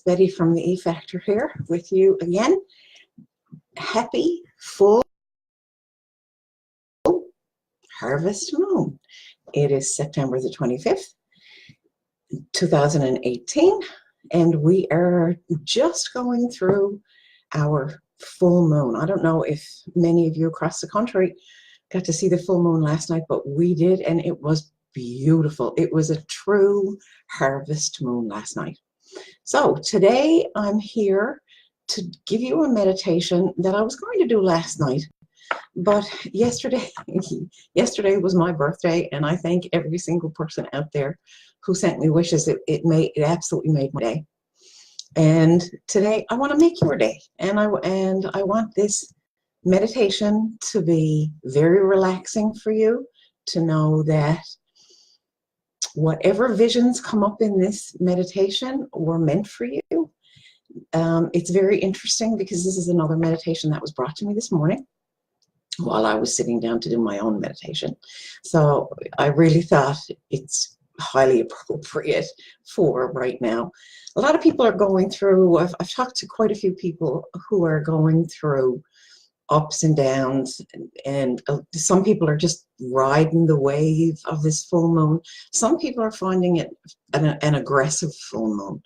Betty from the E Factor here with you again. Happy full harvest moon. It is September the 25th, 2018, and we are just going through our full moon. I don't know if many of you across the country got to see the full moon last night, but we did, and it was beautiful. It was a true harvest moon last night. So today I'm here to give you a meditation that I was going to do last night, but yesterday was my birthday, and I thank every single person out there who sent me wishes. It absolutely made my day. And today I want to make your day, and I want this meditation to be very relaxing for you, to know that whatever visions come up in this meditation were meant for you. It's very interesting because this is another meditation that was brought to me this morning while I was sitting down to do my own meditation. So I really thought it's highly appropriate for right now. A lot of people are going through, I've talked to quite a few people who are going through ups and downs, and some people are just riding the wave of this full moon. Some people are finding it an aggressive full moon.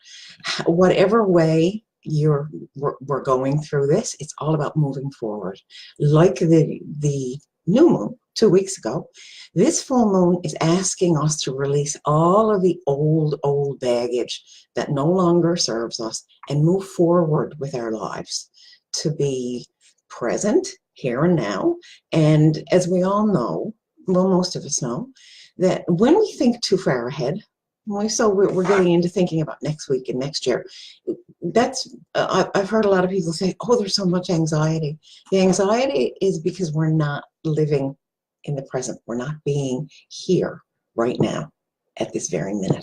Whatever way we're going through this, it's all about moving forward. Like the new moon 2 weeks ago, this full moon is asking us to release all of the old baggage that no longer serves us and move forward with our lives, to be present here and now. And as we all know, well, most of us know, that when we think too far ahead, we're getting into thinking about next week and next year. That's I've heard a lot of people say, oh, there's so much anxiety. The anxiety is because we're not living in the present. We're not being here right now at this very minute.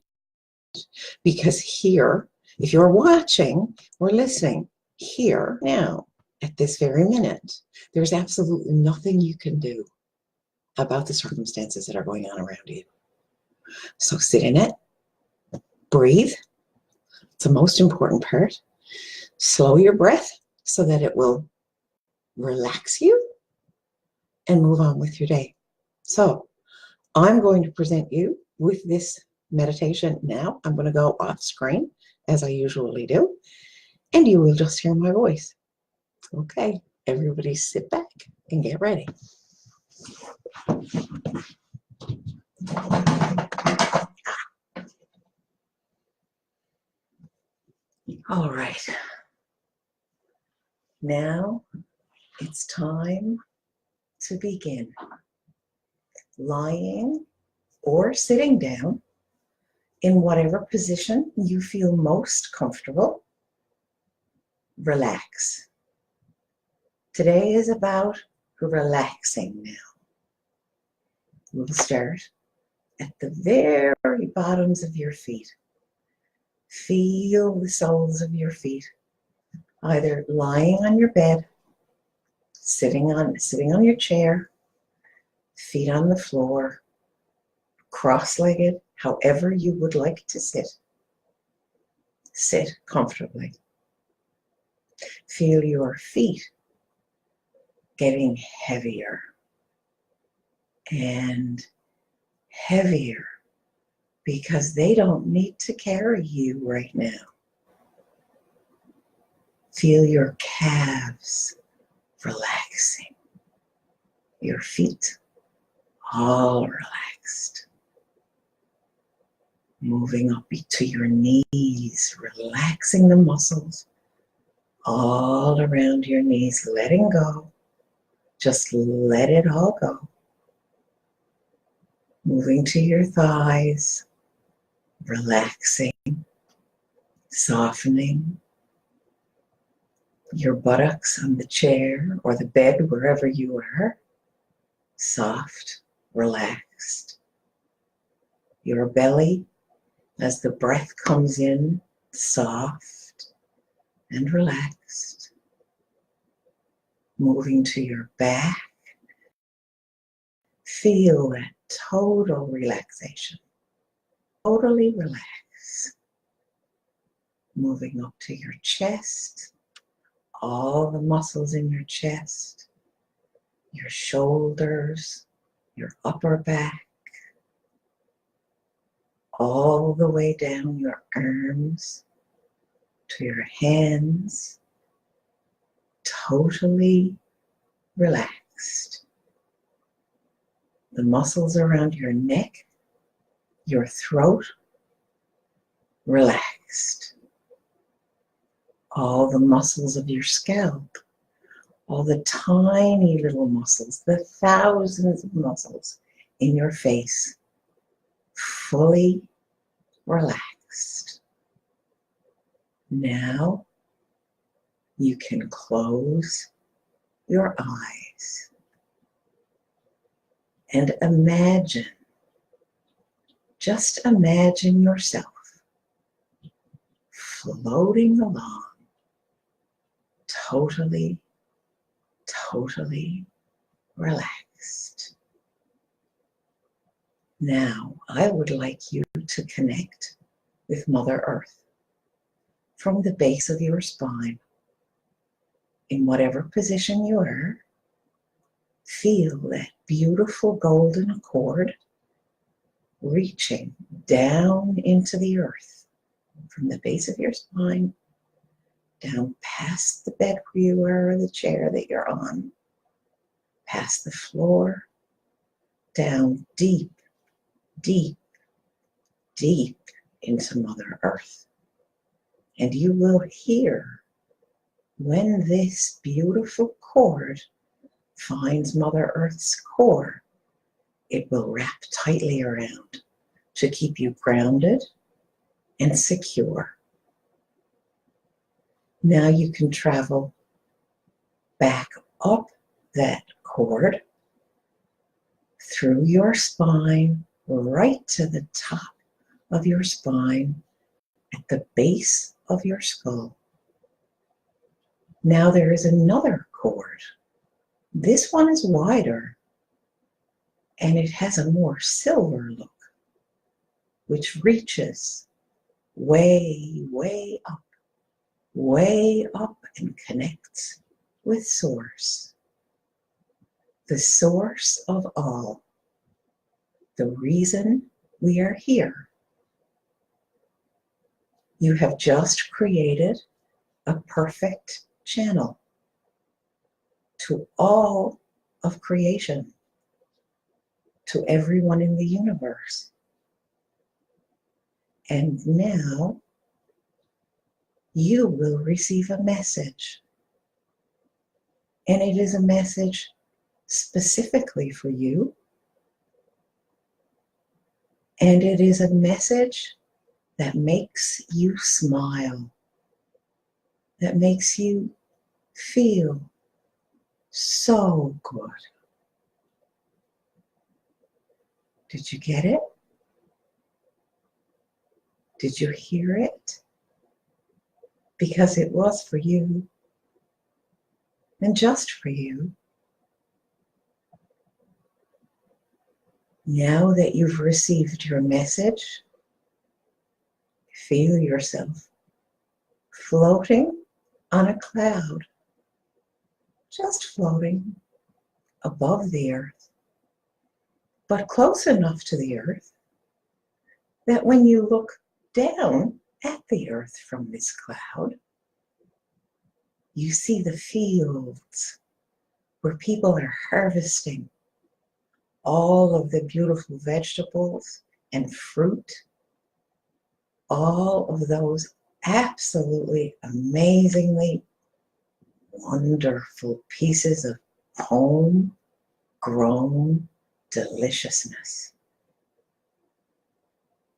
Because here, if you're watching or listening here now, at this very minute, there's absolutely nothing you can do about the circumstances that are going on around you. So sit in it, breathe. It's the most important part. Slow your breath so that it will relax you and move on with your day. So I'm going to present you with this meditation now. I'm going to go off screen as I usually do, and you will just hear my voice. Okay, everybody sit back and get ready. All right. Now it's time to begin. Lying or sitting down in whatever position you feel most comfortable, relax. Today is about relaxing now. We'll start at the very bottoms of your feet. Feel the soles of your feet, either lying on your bed, sitting on your chair, feet on the floor, cross-legged, however you would like to sit. Sit comfortably. Feel your feet getting heavier and heavier because they don't need to carry you right now. Feel your calves relaxing, your feet all relaxed. Moving up to your knees, relaxing the muscles all around your knees, letting go. Just let it all go. Moving to your thighs, relaxing, softening. Your buttocks on the chair or the bed, wherever you are, soft, relaxed. Your belly, as the breath comes in, soft and relaxed. Moving to your back, feel that total relaxation. Totally relax. moving up to your chest, all the muscles in your chest, your shoulders, your upper back, all the way down your arms to your hands, totally relaxed. The muscles around your neck, your throat, relaxed. All the muscles of your scalp, all the tiny little muscles, the thousands of muscles in your face, fully relaxed. Now you can close your eyes and imagine, just imagine yourself floating along, totally relaxed. Now, I would like you to connect with Mother Earth from the base of your spine. In whatever position you are, feel that beautiful golden cord reaching down into the earth from the base of your spine, down past the bed where you are or the chair that you're on, past the floor, down deep into Mother Earth. And you will hear when this beautiful cord finds Mother Earth's core, it will wrap tightly around to keep you grounded and secure. Now you can travel back up that cord through your spine, right to the top of your spine, at the base of your skull. Now there is another cord. This one is wider, and it has a more silver look, which reaches way up and connects with Source, the source of all, the reason we are here. You have just created a perfect channel to all of creation, to everyone in the universe. And now you will receive a message. And it is a message specifically for you. And it is a message that makes you smile, that makes you feel so good. Did you get it? Did you hear it? Because it was for you, and just for you. Now that you've received your message, feel yourself floating on a cloud, just floating above the earth, but close enough to the earth that when you look down at the earth from this cloud, you see the fields where people are harvesting all of the beautiful vegetables and fruit, all of those absolutely amazingly wonderful pieces of home-grown deliciousness.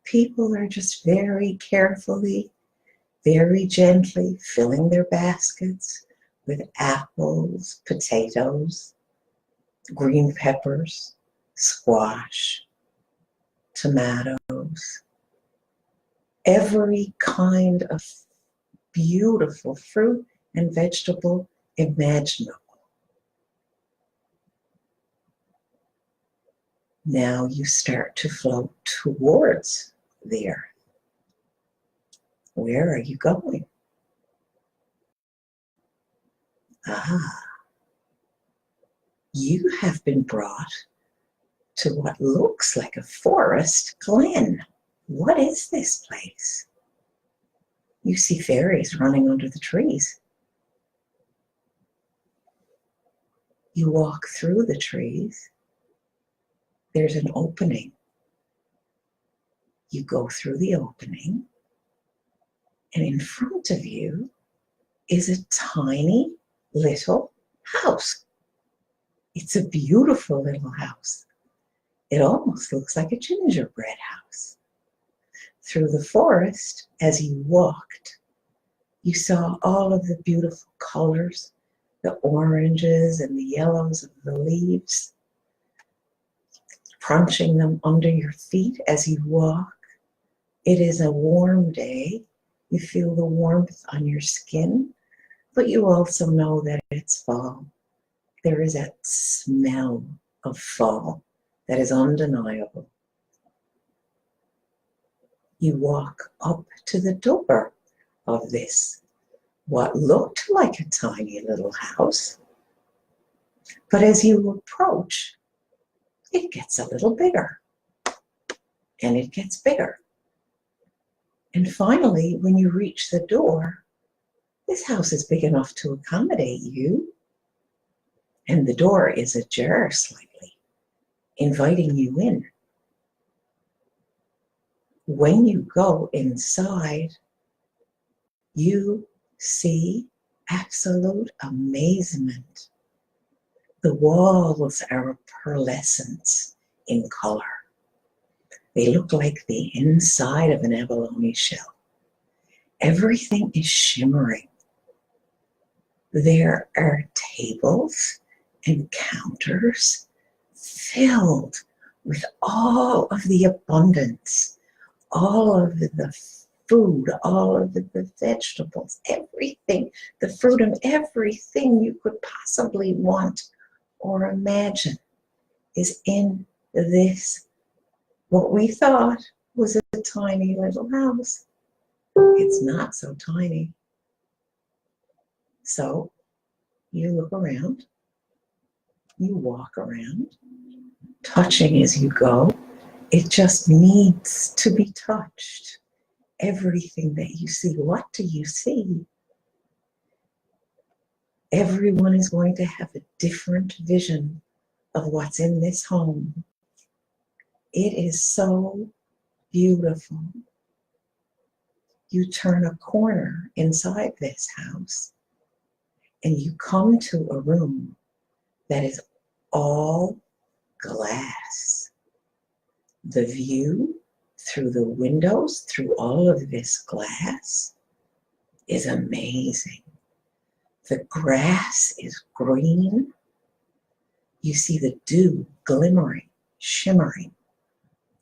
People are just very carefully, very gently filling their baskets with apples, potatoes, green peppers, squash, tomatoes, every kind of beautiful fruit and vegetable imaginable. Now you start to float towards the earth, Where are you going? Ah, you have been brought to what looks like a forest glen. What is this place? You see fairies running under the trees. You walk through the trees. There's an opening. You go through the opening, and in front of you is a tiny little house. It's a beautiful little house. It almost looks like a gingerbread house. Through the forest, as you walked, you saw all of the beautiful colors, the oranges and the yellows of the leaves, crunching them under your feet as you walk. It is a warm day. You feel the warmth on your skin, but you also know that it's fall. There is that smell of fall that is undeniable. You walk up to the door of this, what looked like a tiny little house, but as you approach, it gets a little bigger, and it gets bigger. And finally, when you reach the door, this house is big enough to accommodate you, and the door is ajar slightly, inviting you in. When you go inside, you see absolute amazement. The walls are pearlescent in color. They look like the inside of an abalone shell. Everything is shimmering. There are tables and counters filled with all of the abundance, all of the food, all of the vegetables, everything, the fruit and everything you could possibly want or imagine is in this, what we thought was a tiny little house. It's not so tiny. So you look around, you walk around, touching as you go. It just needs to be touched. Everything that you see, what do you see? Everyone is going to have a different vision of what's in this home. It is so beautiful. You turn a corner inside this house and you come to a room that is all glass. The view through the windows, through all of this glass, is amazing. The grass is green. You see the dew glimmering, shimmering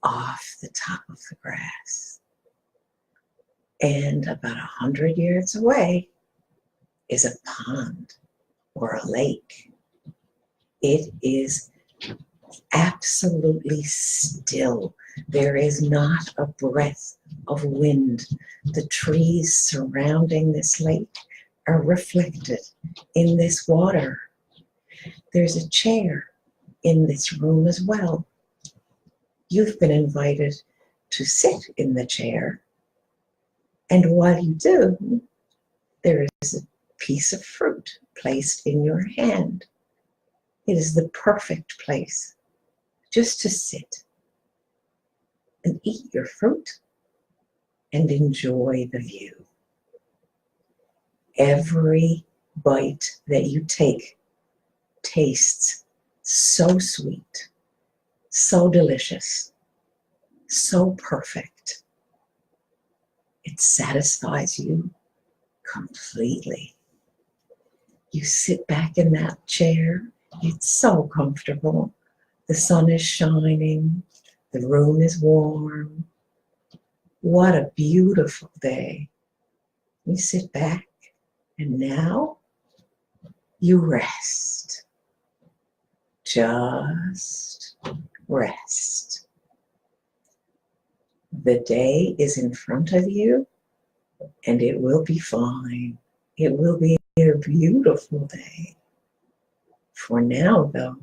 off the top of the grass. And about 100 yards away is a pond or a lake. It is absolutely still. There is not a breath of wind. The trees surrounding this lake are reflected in this water. There's a chair in this room as well. You've been invited to sit in the chair, and while you do, there is a piece of fruit placed in your hand. It is the perfect place just to sit and eat your fruit and enjoy the view. Every bite that you take tastes so sweet, so delicious, so perfect. It satisfies you completely. You sit back in that chair. It's so comfortable. The sun is shining. The room is warm. What a beautiful day. You sit back and now you rest. Just rest. The day is in front of you And it will be fine. It will be a beautiful day. For now, though,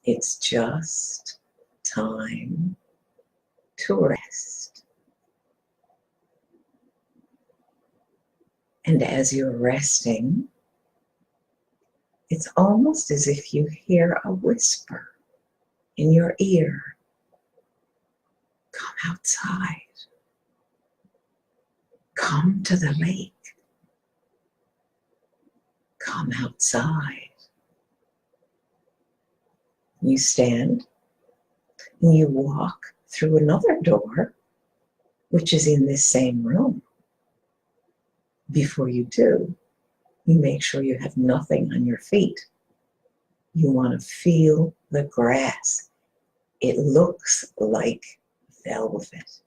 it's just time to rest. And as you're resting, it's almost as if you hear a whisper in your ear. Come outside. Come to the lake. Come outside. You stand and you walk through another door, which is in this same room. Before you do, you make sure you have nothing on your feet. You want to feel the grass. It looks like velvet.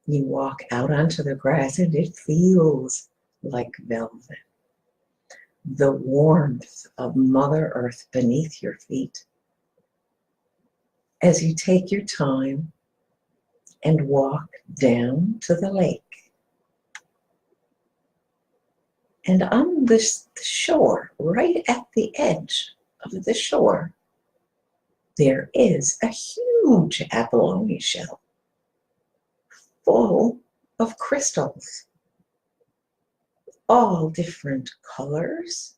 You walk out onto the grass and it feels like velvet. The warmth of Mother Earth beneath your feet. As you take your time and walk down to the lake. And on this shore, right at the edge of the shore, there is a huge abalone shell full of crystals, all different colors,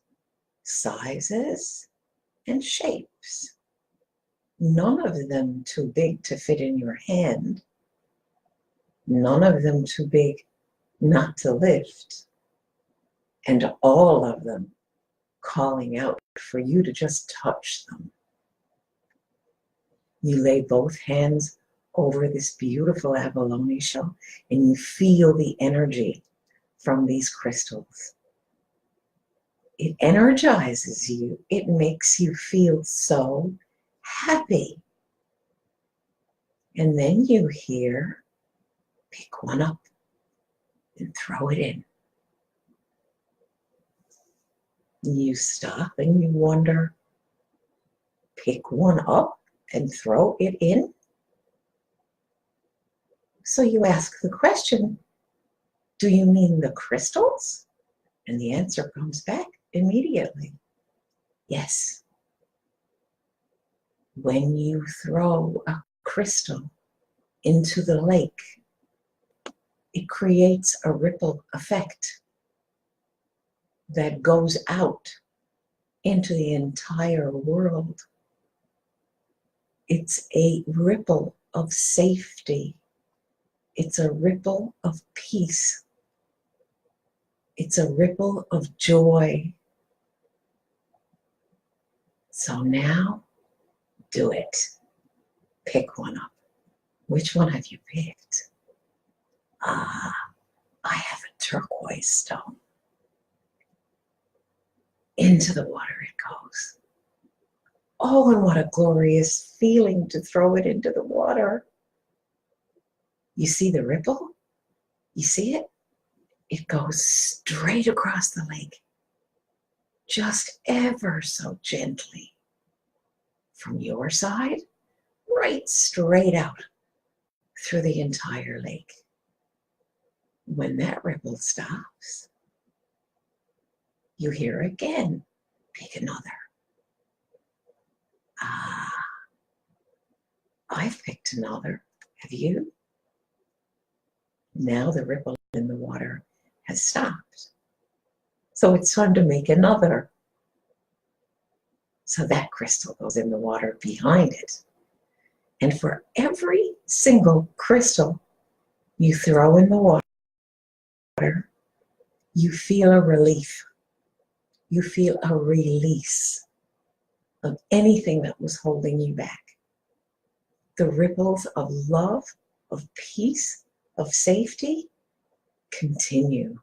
sizes, and shapes. None of them too big to fit in your hand, none of them too big not to lift, and all of them calling out for you to just touch them. You lay both hands over this beautiful abalone shell and you feel the energy from these crystals. It energizes you. It makes you feel so happy. And then you hear, pick one up and throw it in. You stop and you wonder, pick one up and throw it in? So you ask the question, do you mean the crystals? And the answer comes back immediately. Yes. When you throw a crystal into the lake, it creates a ripple effect that goes out into the entire world. It's a ripple of safety. It's a ripple of peace. It's a ripple of joy. So now, do it. Pick one up. Which one have you picked? Ah, I have a turquoise stone. Into the water it goes. Oh, and what a glorious feeling to throw it into the water. You see the ripple? You see it? It goes straight across the lake, just ever so gently. From your side, right straight out through the entire lake. When that ripple stops, you hear again, pick another. Ah, I've picked another. Have you? Now the ripple in the water has stopped. So it's time to make another. So that crystal goes in the water behind it. And for every single crystal you throw in the water, you feel a relief. You feel a release of anything that was holding you back. The ripples of love, of peace, of safety continue.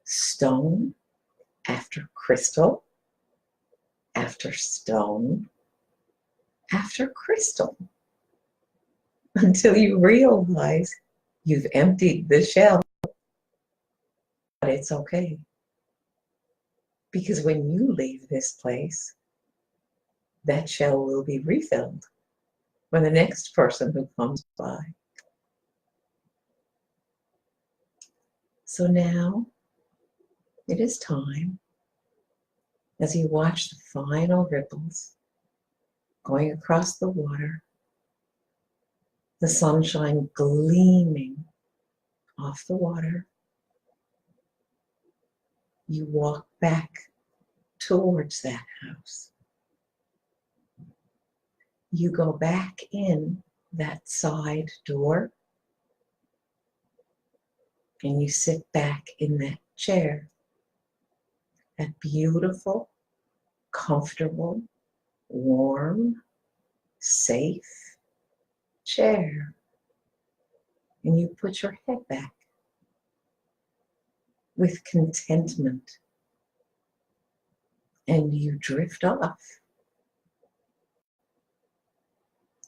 Stone after crystal, after stone, after crystal, until you realize you've emptied the shell. But it's okay. Because when you leave this place, that shell will be refilled for the next person who comes by. So now it is time, as you watch the final ripples going across the water, the sunshine gleaming off the water, you walk back towards that house. You go back in that side door and you sit back in that chair, that beautiful, comfortable, warm, safe chair. And you put your head back with contentment and you drift off.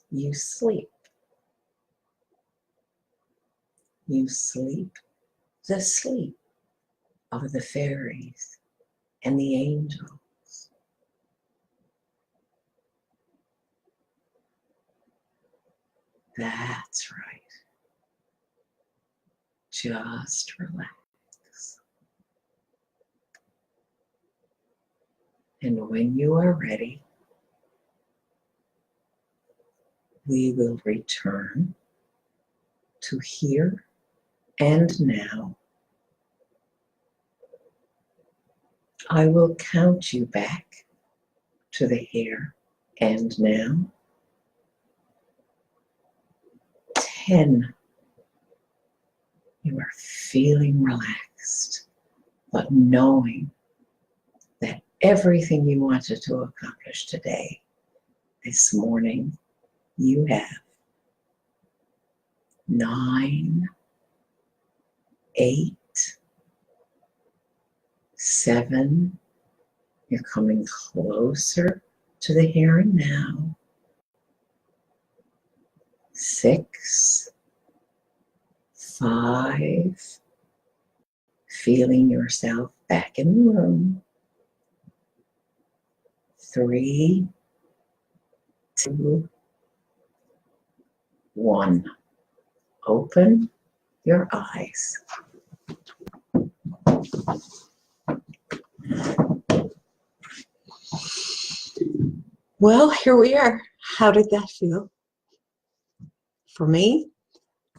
You sleep. You sleep the sleep of the fairies and the angels. That's right. Just relax. And when you are ready, we will return to here and now. I will count you back to the here and now. 10. You are feeling relaxed, but knowing that everything you wanted to accomplish today, this morning, you have. 9, 8, 7, you're coming closer to the here and now. 6, 5, feeling yourself back in the room. 3, 2, 1. Open your eyes. Well, here we are. How did that feel? For me,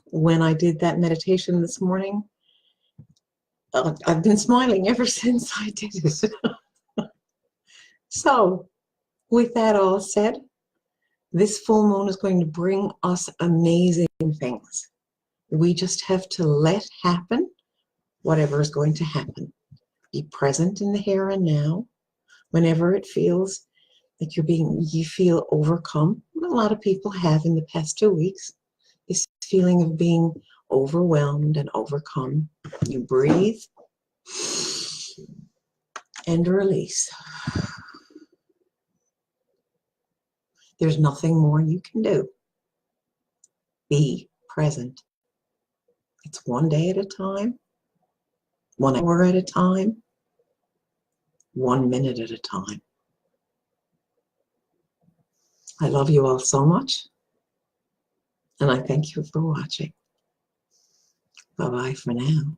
when I did that meditation this morning, I've been smiling ever since I did it. So, with that all said, this full moon is going to bring us amazing things. We just have to let happen whatever is going to happen. Be present in the here and now. Whenever it feels like you feel overcome, a lot of people have in the past 2 weeks, this feeling of being overwhelmed and overcome. You breathe and release. There's nothing more you can do. Be present. It's one day at a time, 1 hour at a time, 1 minute at a time. I love you all so much, and I thank you for watching. Bye-bye for now.